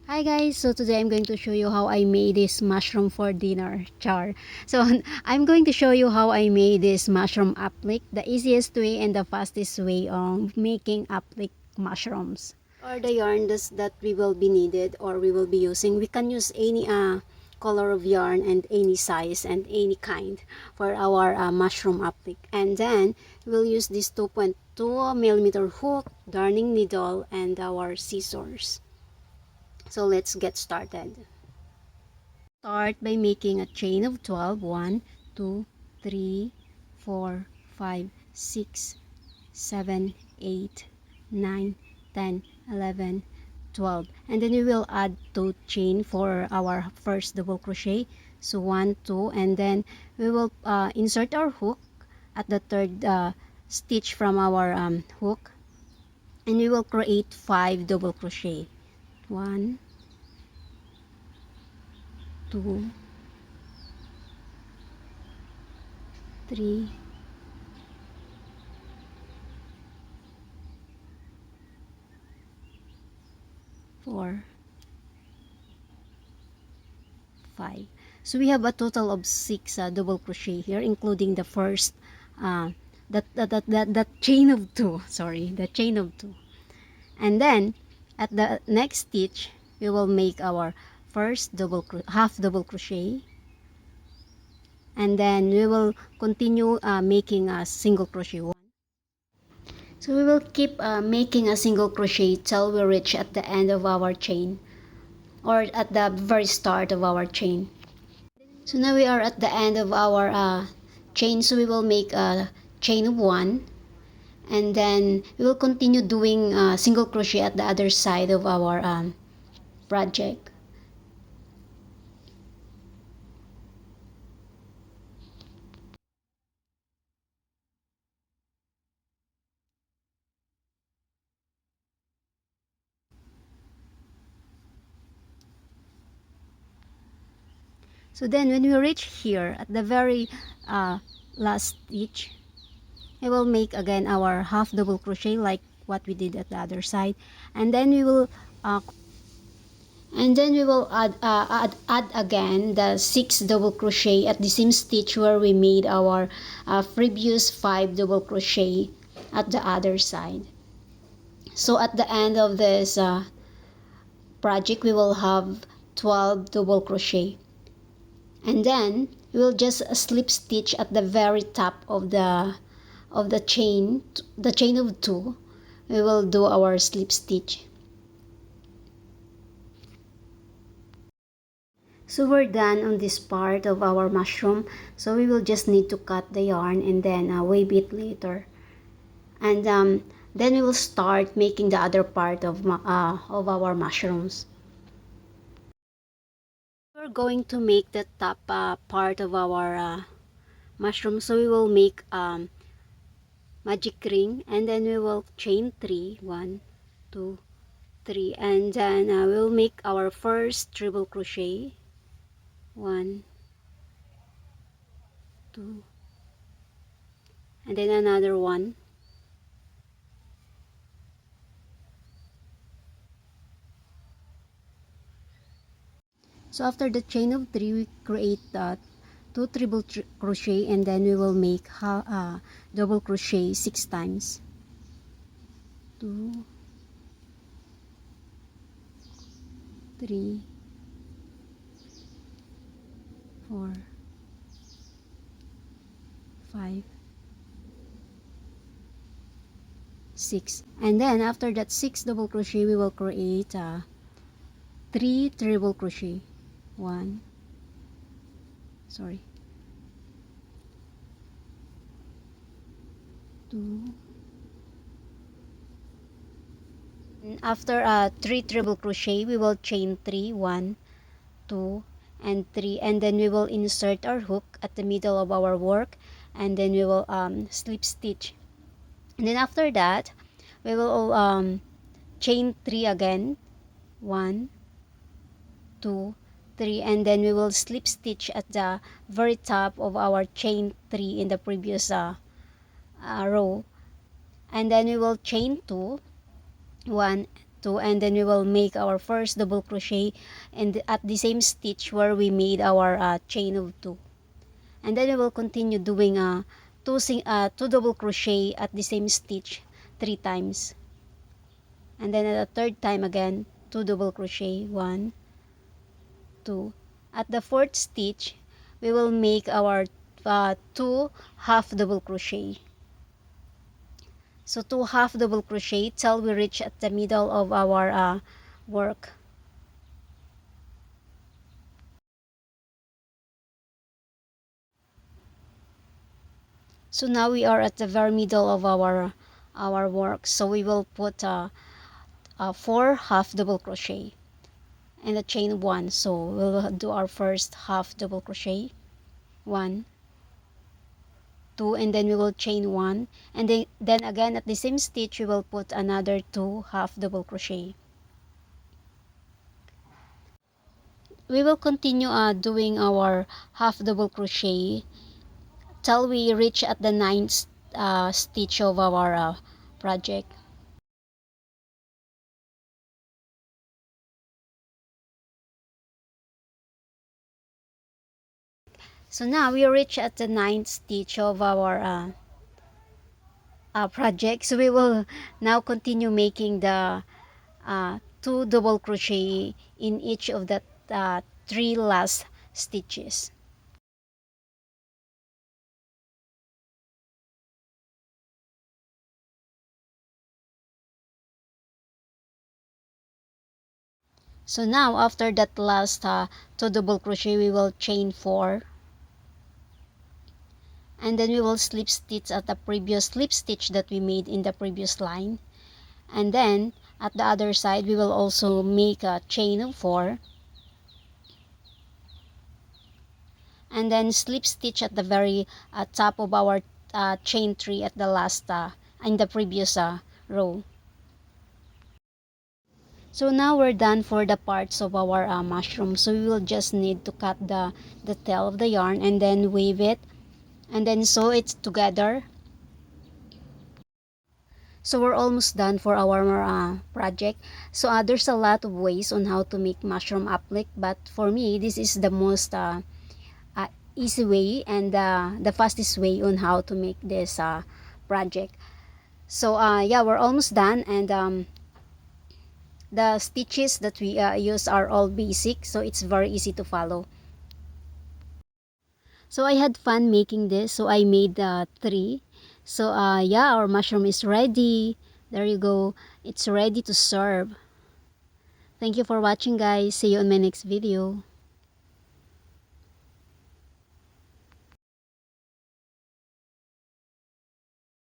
Hi guys, so today I'm going to show you how I made this mushroom for dinner char. So I'm going to show you how I made this mushroom applique, the easiest way and the fastest way of making applique mushrooms. Or the yarns that we will be needed or we will be using. We can use any color of yarn and any size and any kind for our mushroom applique. And then we'll use this 2.2 millimeter hook, darning needle, and our scissors. So let's get started. Start by making a chain of 12. 1, 2, 3, 4, 5, 6, 7, 8, 9, 10, 11, 12. And then we will add 2 chain for our first double crochet. So 1, 2, and then we will insert our hook at the third stitch from our hook. And we will create 5 double crochet. 1, 2, 3, 4, 5. So we have a total of 6 double crochet here, including the first that chain of 2. Sorry, the chain of 2. And then at the next stitch, we will make our first half double crochet, and then we will continue making a single crochet. So we will keep making a single crochet till we reach at the end of our chain, or at the very start of our chain. So now we are at the end of our chain, so we will make a chain of 1, and then we will continue doing single crochet at the other side of our project. So then when we reach here at the very last stitch, we will make again our half double crochet like what we did at the other side, and then we will add again the 6 double crochet at the same stitch where we made our previous 5 double crochet at the other side. So at the end of this project, we will have 12 double crochet, and then we will just slip stitch at the very top of the chain of 2. We will do our slip stitch. So we're done on this part of our mushroom. So we will just need to cut the yarn and then wave it later. And then we will start making the other part of our mushrooms. We're going to make the top part of our mushroom. So we will make magic ring, and then we will chain 3. 1, 2, 3, and then we'll make our first treble crochet. 1, 2, and then another one. So after the chain of 3, we create 2 treble crochet, and then we will make double crochet 6 times. 2, 3, 4, 5, 6, and then after that 6 double crochet, we will create 3 treble crochet. 1, sorry, 2, and after 3 treble crochet, we will chain 3. 1, 2, and 3, and then we will insert our hook at the middle of our work, and then we will slip stitch, and then after that we will chain 3 again. 1, 2, 3, and then we will slip stitch at the very top of our chain 3 in the previous row, and then we will chain 2. 1, 2, and then we will make our first double crochet and at the same stitch where we made our chain of 2, and then we will continue doing two double crochet at the same stitch 3 times, and then at the third time again 2 double crochet, 1, 2. At the fourth stitch we will make our 2 half double crochet. So 2 half double crochet till we reach at the middle of our work. So now we are at the very middle of our work. So we will put 4 half double crochet and the chain 1. So we'll do our first half double crochet, 1, 2, and then we will chain 1, and then again at the same stitch we will put another 2 half double crochet. We will continue doing our half double crochet till we reach at the 9th stitch of our project. So now we reach at the 9th stitch of our project. So we will now continue making the 2 double crochet in each of the 3 last stitches. So now after that last 2 double crochet we will chain 4, and then we will slip stitch at the previous slip stitch that we made in the previous line, and then at the other side we will also make a chain of 4, and then slip stitch at the very top of our chain 3 at the last in the previous row. So now we're done for the parts of our mushroom. So we will just need to cut the tail of the yarn and then weave it and then sew it together. So we're almost done for our project. So there's a lot of ways on how to make mushroom applique, but for me this is the most easy way and the fastest way on how to make this project. So yeah, we're almost done, and the stitches that we use are all basic, so it's very easy to follow. So I had fun making this, so I made 3. So yeah, our mushroom is ready. There you go, it's ready to serve. Thank you for watching, guys. See you on my next video.